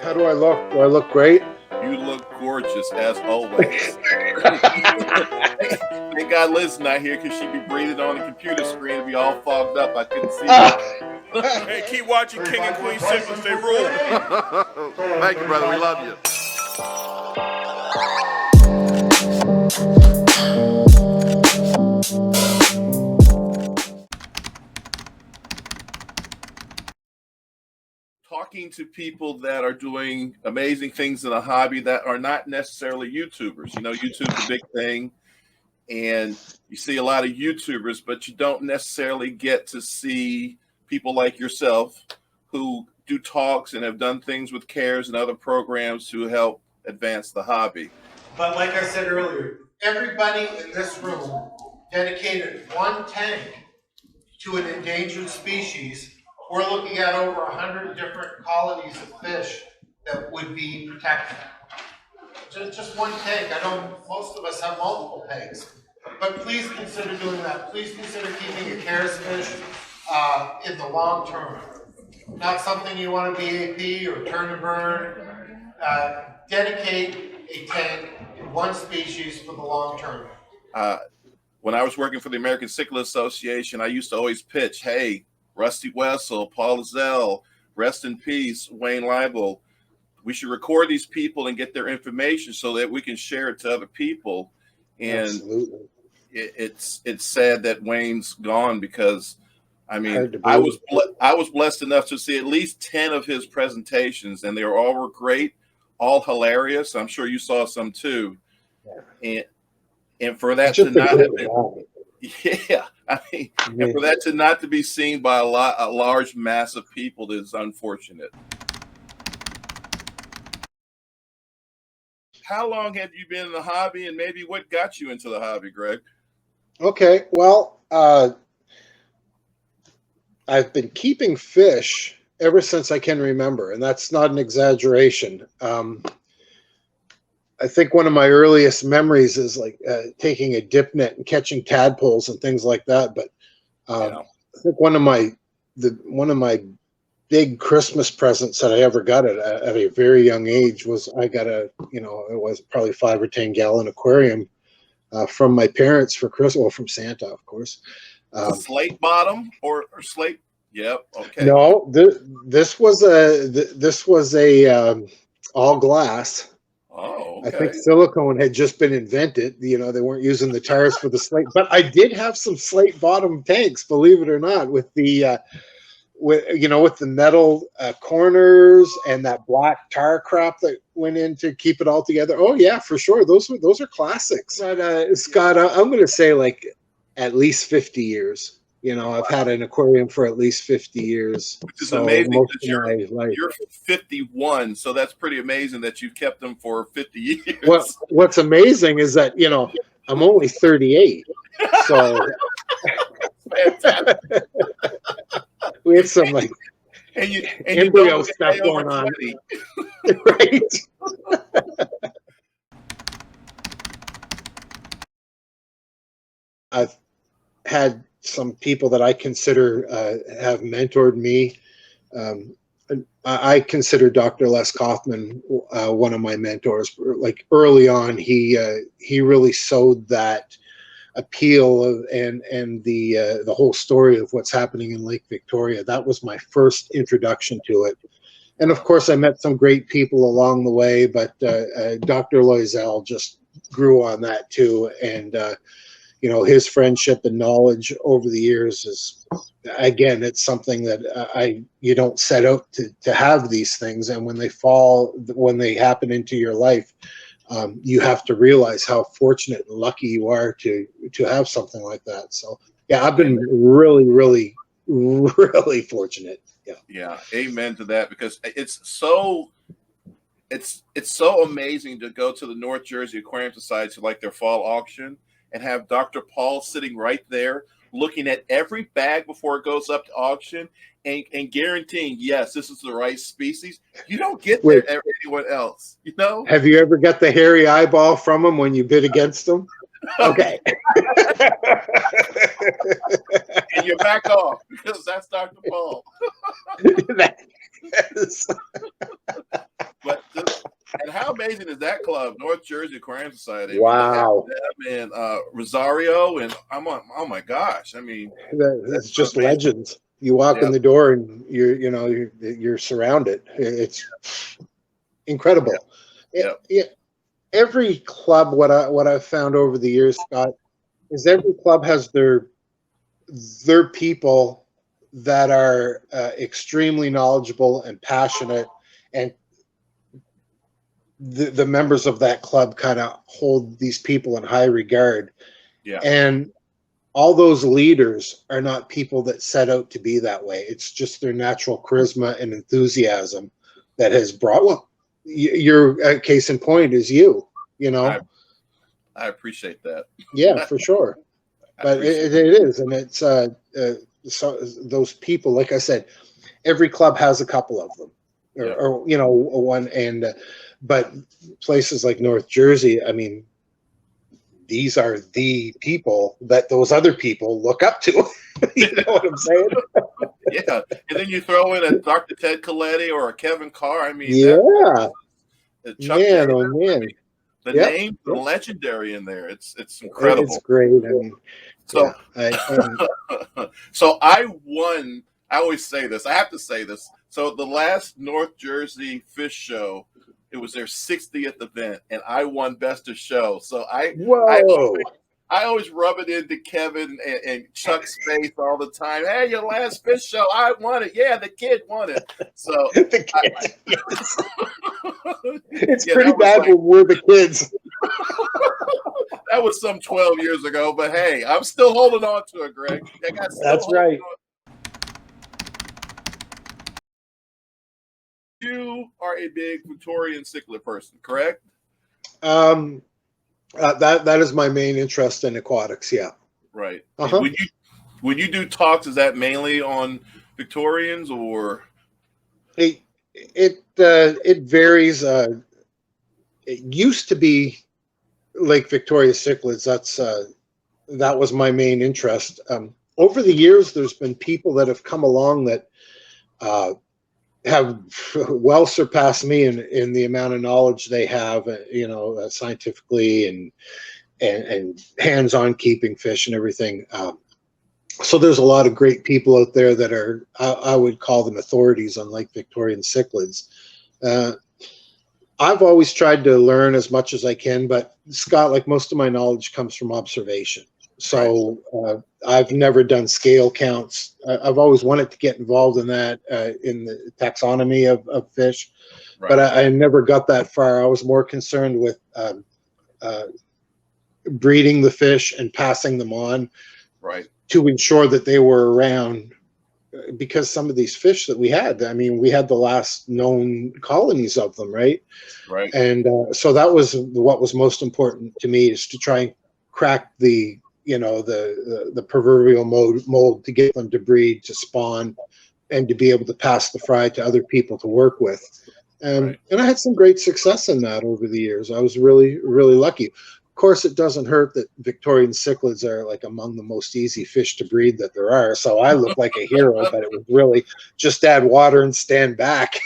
How do I look? Do I look great? You look gorgeous as always. Thank God Liz's not here because she'd be breathing on the computer screen and be all fogged up. I couldn't see her. Hey, keep watching King and Queen Siblings. They rule. Thank you, brother. We love you. Talking to people that are doing amazing things in a hobby that are not necessarily YouTubers. You know, YouTube's a big thing, and you see a lot of YouTubers, but you don't necessarily get to see people like yourself who do talks and have done things with CARES and other programs to help advance the hobby. But like I said earlier, everybody in this room dedicated one tank to an endangered species. We're looking at over 100 different colonies of fish that would be protected. Just one tank. I know most of us have multiple tanks, but please consider doing that. Please consider keeping a CARES fish in the long term. Not something you want to BAP or turn to burn. Dedicate a tank in one species for the long term. When I was working for the American Cichlid Association, I used to always pitch, hey, Rusty Wessel, Paul Zell, rest in peace, Wayne Leibel. We should record these people and get their information so that we can share it to other people. And Absolutely. It's sad that Wayne's gone because, I mean, I was blessed enough to see at least 10 of his presentations, and they were great, all hilarious. I'm sure you saw some too. And for that to not have been, yeah, I mean, and for that to not to be seen by a large mass of people is unfortunate. How long have you been in the hobby, and maybe what got you into the hobby, Greg? Okay, well, I've been keeping fish ever since I can remember, and that's not an exaggeration. I think one of my earliest memories is like taking a dip net and catching tadpoles and things like that. But I think one of my big Christmas presents that I ever got at a very young age was I got it was probably 5 or 10 gallon aquarium from my parents for Christmas, well, from Santa, of course. Slate bottom or slate? Yep. Okay. No, this was a all glass. Oh, okay. I think silicone had just been invented. You know, they weren't using the tires for the slate, but I did have some slate bottom tanks, believe it or not, with the with the metal corners and that black tar crap that went in to keep it all together. Oh yeah, for sure. Those are classics. But Scott, I'm going to say like at least 50 years. You know, I've had an aquarium for at least 50 years. Which is amazing because you're 51, so that's pretty amazing that you've kept them for 50 years. What's amazing is that, you know, I'm only 38. So we had some like embryo stuff going on. Right. I've had some people that I consider have mentored me. I consider Dr. Les Kaufman one of my mentors. Like early on, he really sowed that appeal and the whole story of what's happening in Lake Victoria. That was my first introduction to it. And of course, I met some great people along the way, but Dr. Loisel just grew on that too. And you know, his friendship and knowledge over the years is, again, it's something that you don't set out to have these things. And when they happen into your life, you have to realize how fortunate and lucky you are to have something like that. So yeah, I've been really, really, really fortunate. Yeah. Yeah. Amen to that, because it's so amazing to go to the North Jersey Aquarium Society, like their fall auction, and have Dr. Paul sitting right there looking at every bag before it goes up to auction and guaranteeing, yes, this is the right species. You don't get that at anyone else, you know? Have you ever got the hairy eyeball from him when you bid against him? Okay. And you back off because that's Dr. Paul. amazing is that club, North Jersey Aquarium Society? Wow. I mean, Rosario, and I'm on. Oh my gosh! I mean, It's just amazing. legends. You walk in the door and you're surrounded. It's incredible. Every club, what I've found over the years, Scott, is every club has their people that are extremely knowledgeable and passionate, and the members of that club kind of hold these people in high regard. Yeah. And all those leaders are not people that set out to be that way. It's just their natural charisma and enthusiasm that has brought. Well, your case in point is you. I appreciate that. Yeah, for sure. But it is, and it's so those people. Like I said, every club has a couple of them, or one. And but places like North Jersey, I mean, these are the people that those other people look up to. You know what I'm saying? Yeah, and then you throw in a Dr. Ted Coletti or a Kevin Carr. I mean, Chuck man, Taylor, oh man. I mean, the names are legendary in there. It's incredible. It's great. I mean, so so I won. I always say this. I have to say this. So the last North Jersey Fish Show, it was their 60th event, and I won Best of Show. So I always rub it into Kevin and Chuck's face all the time. Hey, your last fish show, I won it. Yeah, the kid won it. So the kid. It's pretty bad when we're the kids. That was some 12 years ago, but hey, I'm still holding on to it, Greg. That's right. You are a big Victorian cichlid person, correct? That is my main interest in aquatics. Yeah. Right. When you do talks, is that mainly on Victorians, or? It varies. It used to be Lake Victoria cichlids. That was my main interest. Over the years, there's been people that have come along that have well surpassed me in the amount of knowledge they have, scientifically and hands-on keeping fish and everything. So there's a lot of great people out there that are, I would call them authorities on Lake Victorian cichlids. I've always tried to learn as much as I can, but Scott, like most of my knowledge comes from observation. So I've never done scale counts. I've always wanted to get involved in that, in the taxonomy of fish, but I never got that far. I was more concerned with breeding the fish and passing them on, to ensure that they were around. Because some of these fish that we had, I mean, we had the last known colonies of them, right? And so that was what was most important to me, is to try and crack the proverbial mold to get them to breed, to spawn, and to be able to pass the fry to other people to work with. And I had some great success in that over the years. I was really, really lucky. Of course, it doesn't hurt that Victorian cichlids are like among the most easy fish to breed that there are. So I look like a hero, but it was really just add water and stand back.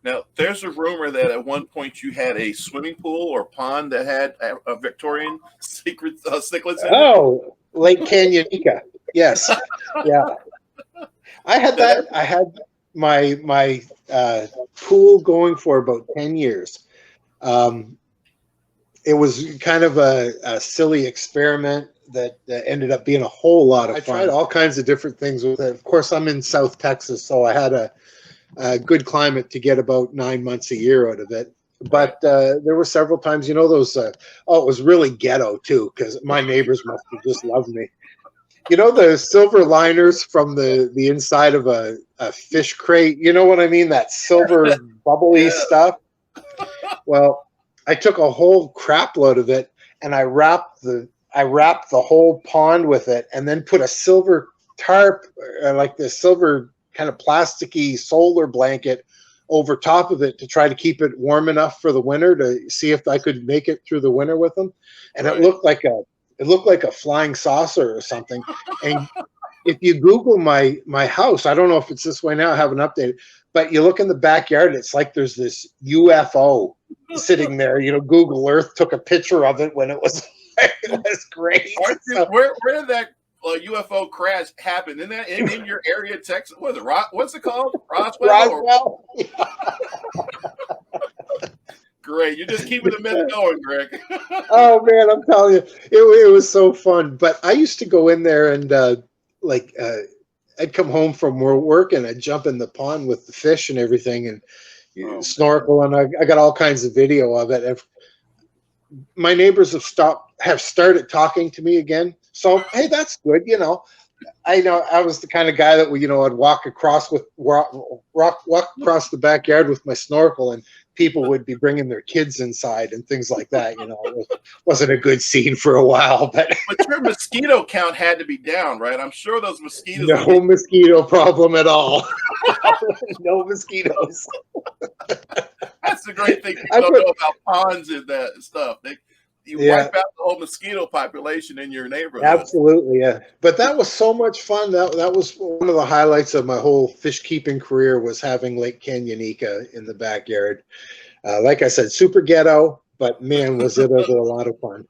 Now, there's a rumor that at one point you had a swimming pool or pond that had a Victorian cichlids in it. Oh, Lake Canyonica. Yes. Yeah. I had that. I had my pool going for about 10 years. It was kind of a silly experiment that ended up being a whole lot of fun. I tried all kinds of different things with it. Of course, I'm in South Texas, so I had a good climate to get about 9 months a year out of it. But there were several times, those, it was really ghetto too, because my neighbors must have just loved me. The silver liners from the inside of a fish crate, you know what I mean? That silver bubbly stuff. Well, I took a whole crap load of it and I wrapped the whole pond with it, and then put a silver tarp, like the silver kind of plasticky solar blanket over top of it to try to keep it warm enough for the winter, to see if I could make it through the winter with them. And it looked like a flying saucer or something. And if you Google my house, I don't know if it's this way now, I haven't updated, but you look in the backyard, it's like there's this UFO sitting there. You know, Google Earth took a picture of it when it was great. Where did that UFO crash happen? In that in your area, Texas? What is it? What's it called? Roswell. Great, you're just keeping the myth going, Greg. Oh man, I'm telling you, it was so fun. But I used to go in there and I'd come home from work and I'd jump in the pond with the fish and everything and snorkel, and I got all kinds of video of it. And my neighbors have started talking to me again. So hey, that's good. You know I was the kind of guy that I'd walk across the backyard with my snorkel, and people would be bringing their kids inside and things like that. It wasn't a good scene for a while, but your mosquito count had to be down, right? I'm sure those mosquitoes. No mosquito problem at all. No mosquitoes. That's the great thing people don't know about ponds and that stuff. You wipe out the whole mosquito population in your neighborhood. Absolutely, yeah. But that was so much fun. That was one of the highlights of my whole fish keeping career, was having Lake Canyonica in the backyard. Like I said, super ghetto, but man, was it a lot of fun.